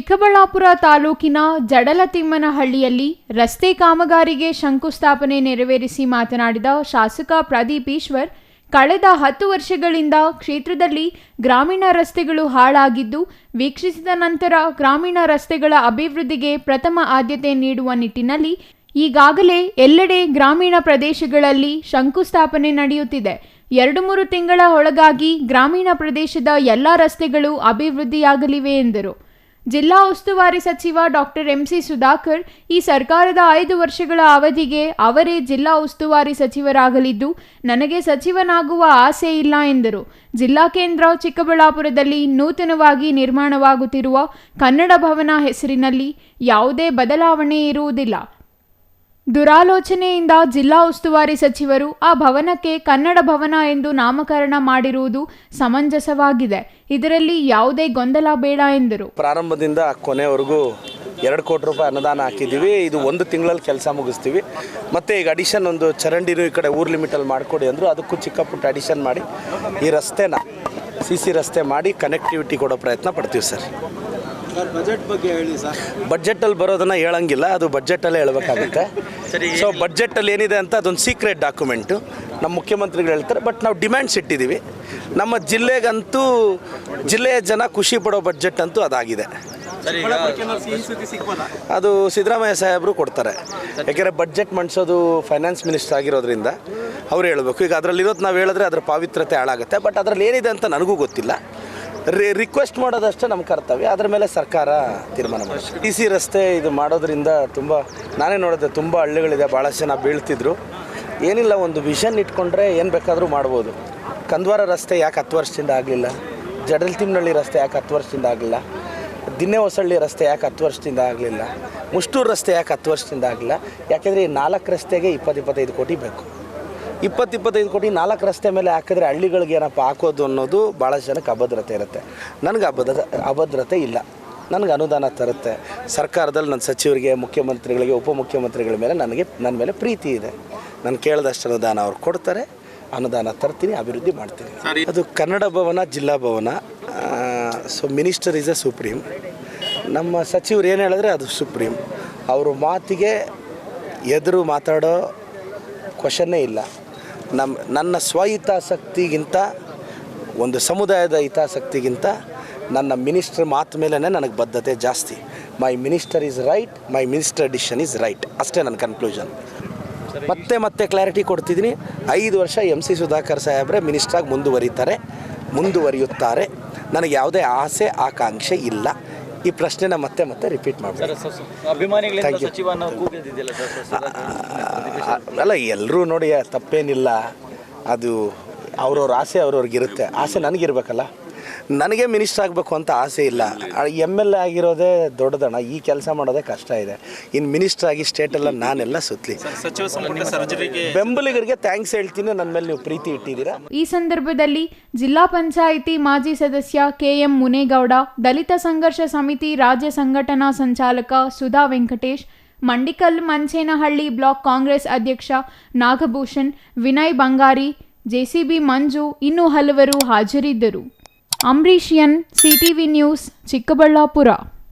ಚಿಕ್ಕಬಳ್ಳಾಪುರ ತಾಲೂಕಿನ ಜಡಲತಿಮ್ಮನಹಳ್ಳಿಯಲ್ಲಿ ರಸ್ತೆ ಕಾಮಗಾರಿಗೆ ಶಂಕುಸ್ಥಾಪನೆ ನೆರವೇರಿಸಿ ಮಾತನಾಡಿದ ಶಾಸಕ ಪ್ರದೀಪ್ ಈಶ್ವರ್, ಕಳೆದ 10 ವರ್ಷಗಳಿಂದ ಕ್ಷೇತ್ರದಲ್ಲಿ ಗ್ರಾಮೀಣ ರಸ್ತೆಗಳು ಹಾಳಾಗಿದ್ದು, ವೀಕ್ಷಿಸಿದ ನಂತರ ಗ್ರಾಮೀಣ ರಸ್ತೆಗಳ ಅಭಿವೃದ್ಧಿಗೆ ಪ್ರಥಮ ಆದ್ಯತೆ ನೀಡುವ ನಿಟ್ಟಿನಲ್ಲಿ ಈಗಾಗಲೇ ಎಲ್ಲೆಡೆ ಗ್ರಾಮೀಣ ಪ್ರದೇಶಗಳಲ್ಲಿ ಶಂಕುಸ್ಥಾಪನೆ ನಡೆಯುತ್ತಿದೆ. 2-3 ತಿಂಗಳ ಒಳಗಾಗಿ ಗ್ರಾಮೀಣ ಪ್ರದೇಶದ ಎಲ್ಲ ರಸ್ತೆಗಳು ಅಭಿವೃದ್ಧಿಯಾಗಲಿವೆ ಎಂದರು. ಜಿಲ್ಲಾ ಉಸ್ತುವಾರಿ ಸಚಿವ ಡಾಕ್ಟರ್ ಎಂಸಿ ಸುಧಾಕರ್, ಈ ಸರ್ಕಾರದ 5 ವರ್ಷಗಳ ಅವಧಿಗೆ ಅವರೇ ಜಿಲ್ಲಾ ಉಸ್ತುವಾರಿ ಸಚಿವರಾಗಲಿದ್ದು, ನನಗೆ ಸಚಿವನಾಗುವ ಆಸೆ ಇಲ್ಲ ಎಂದರು. ಜಿಲ್ಲಾ ಕೇಂದ್ರ ಚಿಕ್ಕಬಳ್ಳಾಪುರದಲ್ಲಿ ನೂತನವಾಗಿ ನಿರ್ಮಾಣವಾಗುತ್ತಿರುವ ಕನ್ನಡ ಭವನ ಹೆಸರಿನಲ್ಲಿ ಯಾವುದೇ ಬದಲಾವಣೆ ಇರುವುದಿಲ್ಲ. ದುರಾಲೋಚನೆಯಿಂದ ಜಿಲ್ಲಾ ಉಸ್ತುವಾರಿ ಸಚಿವರು ಆ ಭವನಕ್ಕೆ ಕನ್ನಡ ಭವನ ಎಂದು ನಾಮಕರಣ ಮಾಡಿರುವುದು ಸಮಂಜಸವಾಗಿದೆ. ಇದರಲ್ಲಿ ಯಾವುದೇ ಗೊಂದಲ ಬೇಡ ಎಂದರು. ಪ್ರಾರಂಭದಿಂದ ಕೊನೆವರೆಗೂ 2 ಕೋಟಿ ರೂಪಾಯಿ ಅನುದಾನ ಹಾಕಿದ್ದೀವಿ. ಇದು 1 ತಿಂಗಳಲ್ಲಿ ಕೆಲಸ ಮುಗಿಸ್ತೀವಿ. ಮತ್ತು ಈಗ ಅಡಿಷನ್ ಒಂದು ಚರಂಡಿನೂ ಈ ಕಡೆ ಊರ್ ಲಿಮಿಟಲ್ಲಿ ಮಾಡಿಕೊಡಿ ಅಂದರು. ಅದಕ್ಕೂ ಚಿಕ್ಕ ಪುಟ್ಟ ಅಡಿಷನ್ ಮಾಡಿ ಈ ರಸ್ತೆನ CC ರಸ್ತೆ ಮಾಡಿ ಕನೆಕ್ಟಿವಿಟಿ ಕೊಡೋ ಪ್ರಯತ್ನ ಪಡ್ತೀವಿ ಸರ್. ಬಜೆಟ್ ಬಗ್ಗೆ ಹೇಳಿ ಸರ್. ಬಜೆಟಲ್ಲಿ ಬರೋದನ್ನು ಹೇಳಂಗಿಲ್ಲ, ಅದು ಬಜೆಟಲ್ಲೇ ಹೇಳಬೇಕಾಗುತ್ತೆ. ಸೊ ಬಜೆಟಲ್ಲಿ ಏನಿದೆ ಅಂತ ಅದೊಂದು ಸೀಕ್ರೆಟ್ ಡಾಕ್ಯುಮೆಂಟು ನಮ್ಮ ಮುಖ್ಯಮಂತ್ರಿಗಳು ಹೇಳ್ತಾರೆ. ಬಟ್ ನಾವು ಡಿಮ್ಯಾಂಡ್ಸ್ ಇಟ್ಟಿದ್ದೀವಿ. ನಮ್ಮ ಜಿಲ್ಲೆಗಂತೂ ಜಿಲ್ಲೆಯ ಜನ ಖುಷಿ ಪಡೋ ಬಜೆಟ್ ಅಂತೂ ಅದಾಗಿದೆ. ಅದು ಸಿದ್ದರಾಮಯ್ಯ ಸಾಹೇಬರು ಕೊಡ್ತಾರೆ. ಯಾಕೆಂದರೆ ಬಡ್ಜೆಟ್ ಮಂಡಿಸೋದು ಫೈನಾನ್ಸ್ ಮಿನಿಸ್ಟರ್ ಆಗಿರೋದ್ರಿಂದ ಅವ್ರು ಹೇಳಬೇಕು. ಈಗ ಅದರಲ್ಲಿರೋದು ನಾವು ಹೇಳಿದ್ರೆ ಅದರ ಪಾವಿತ್ರತೆ ಹಾಳಾಗುತ್ತೆ. ಬಟ್ ಅದರಲ್ಲಿ ಏನಿದೆ ಅಂತ ನನಗೂ ಗೊತ್ತಿಲ್ಲ. ರಿಕ್ವೆಸ್ಟ್ ಮಾಡೋದಷ್ಟೇ ನಮ್ಮ ಕರ್ತವ್ಯ. ಅದರ ಮೇಲೆ ಸರ್ಕಾರ ತೀರ್ಮಾನ ಮಾಡುತ್ತೆ. CC ರಸ್ತೆ ಇದು ಮಾಡೋದ್ರಿಂದ ನಾನೇ ನೋಡಿದೆ, ತುಂಬ ಹಳ್ಳಿಗಳಿದೆ, ಭಾಳಷ್ಟು ಜನ ಬೀಳ್ತಿದ್ರು. ಏನಿಲ್ಲ, ಒಂದು ವಿಷನ್ ಇಟ್ಕೊಂಡ್ರೆ ಏನು ಬೇಕಾದರೂ ಮಾಡ್ಬೋದು. ಕಂದ್ವಾರ ರಸ್ತೆ ಯಾಕೆ 10 ವರ್ಷದಿಂದ ಆಗಲಿಲ್ಲ? ಜಡಲತಿಮ್ಮನಹಳ್ಳಿ ರಸ್ತೆ ಯಾಕೆ 10 ವರ್ಷದಿಂದ ಆಗಲಿಲ್ಲ? ದಿನ್ನೆ ಹೊಸಳ್ಳಿ ರಸ್ತೆ ಯಾಕೆ 10 ವರ್ಷದಿಂದ ಆಗಲಿಲ್ಲ? ಮುಷ್ಟೂರು ರಸ್ತೆ ಯಾಕೆ 10 ವರ್ಷದಿಂದ ಆಗಲಿಲ್ಲ? ಯಾಕೆಂದರೆ ಈ 4 ರಸ್ತೆಗೆ 20-25 ಕೋಟಿ ಬೇಕು. 20-25 ಕೋಟಿ 4 ರಸ್ತೆ ಮೇಲೆ ಹಾಕಿದ್ರೆ ಹಳ್ಳಿಗಳಿಗೆ ಏನಪ್ಪ ಹಾಕೋದು ಅನ್ನೋದು ಭಾಳಷ್ಟು ಜನಕ್ಕೆ ಅಭದ್ರತೆ ಇರುತ್ತೆ. ನನಗೆ ಅಭದ್ರತೆ ಇಲ್ಲ. ನನಗೆ ಅನುದಾನ ತರುತ್ತೆ. ಸರ್ಕಾರದಲ್ಲಿ ನನ್ನ ಸಚಿವರಿಗೆ, ಮುಖ್ಯಮಂತ್ರಿಗಳಿಗೆ, ಉಪಮುಖ್ಯಮಂತ್ರಿಗಳ ಮೇಲೆ ನನ್ನ ಮೇಲೆ ಪ್ರೀತಿ ಇದೆ. ನಾನು ಕೇಳಿದಷ್ಟು ಅನುದಾನ ಅವ್ರು ಕೊಡ್ತಾರೆ. ಅನುದಾನ ತರ್ತೀನಿ, ಅಭಿವೃದ್ಧಿ ಮಾಡ್ತೀನಿ. ಅದು ಕನ್ನಡ ಭವನ, ಜಿಲ್ಲಾ ಭವನ. So minister is A supreme. ನಮ್ಮ ಸಚಿವರು ಏನು ಹೇಳಿದ್ರೆ ಅದು ಸುಪ್ರೀಂ. ಅವರು ಮಾತಿಗೆ ಎದುರು ಮಾತಾಡೋ ಕ್ವಶನ್ನೇ ಇಲ್ಲ. ನನ್ನ ಸ್ವಹಿತಾಸಕ್ತಿಗಿಂತ, ಒಂದು ಸಮುದಾಯದ ಹಿತಾಸಕ್ತಿಗಿಂತ ನನ್ನ ಮಿನಿಸ್ಟರ್ ಮಾತು ಮೇಲೇ ನನಗೆ ಬದ್ಧತೆ ಜಾಸ್ತಿ. My minister is right, my minister decision is right. ಅಷ್ಟೇ ನನ್ನ ಕನ್ಕ್ಲೂಷನ್. ಮತ್ತೆ ಕ್ಲಾರಿಟಿ ಕೊಡ್ತಿದ್ದೀನಿ. 5 ವರ್ಷ MC ಸುಧಾಕರ್ ಸಾಹೇಬ್ರೆ ಮಿನಿಸ್ಟ್ರಾಗಿ ಮುಂದುವರಿಯುತ್ತಾರೆ. ನನಗೆ ಯಾವುದೇ ಆಸೆ ಆಕಾಂಕ್ಷೆ ಇಲ್ಲ. ಈ ಪ್ರಶ್ನೆನ ಮತ್ತೆ ರಿಪೀಟ್ ಮಾಡ್ತಾರೆ. ಅಲ್ಲ, ಎಲ್ಲರೂ ನೋಡಿ, ತಪ್ಪೇನಿಲ್ಲ. ಅದು ಅವ್ರವ್ರ ಆಸೆ ಅವ್ರವ್ರಿಗಿರುತ್ತೆ. ಆಸೆ ನನಗಿರ್ಬೇಕಲ್ಲ. ನನಗೆ ಮಿನಿಸ್ಟರ್ ಆಗಬೇಕು ಅಂತ ಆಸೆ ಇಲ್ಲ. MLA ಆಗಿರೋದೇ ದೊಡ್ಡದಣ್ಣ. ಈ ಕೆಲಸ ಮಾಡೋದೇ ಕಷ್ಟ ಇದೆ. ಇನ್ನು ಮಿನಿಸ್ಟರ್ ಆಗಿ ಸ್ಟೇಟೆಲ್ಲ ನಾನೆಲ್ಲ ಸುತ್ತಲಿ. ಬೆಂಬಲಿಗರಿಗೆ ಥ್ಯಾಂಕ್ಸ್ ಹೇಳ್ತೀನಿ. ನನ್ನ ಮೇಲೆ ನೀವು ಪ್ರೀತಿ ಇಟ್ಟಿದ್ದೀರಾ. ಈ ಸಂದರ್ಭದಲ್ಲಿ ಜಿಲ್ಲಾ ಪಂಚಾಯಿತಿ ಮಾಜಿ ಸದಸ್ಯ KM ಮುನೇಗೌಡ, ದಲಿತ ಸಂಘರ್ಷ ಸಮಿತಿ ರಾಜ್ಯ ಸಂಘಟನಾ ಸಂಚಾಲಕ ಸುಧಾ ವೆಂಕಟೇಶ್, ಮಂಡಿಕಲ್ ಮಂಚೇನಹಳ್ಳಿ ಬ್ಲಾಕ್ ಕಾಂಗ್ರೆಸ್ ಅಧ್ಯಕ್ಷ ನಾಗಭೂಷಣ್, ವಿನಯ್ ಬಂಗಾರಿ, JCB ಮಂಜು ಇನ್ನೂ ಹಲವರು ಹಾಜರಿದ್ದರು. Ambareesh N, CTV news, Chikkaballapur.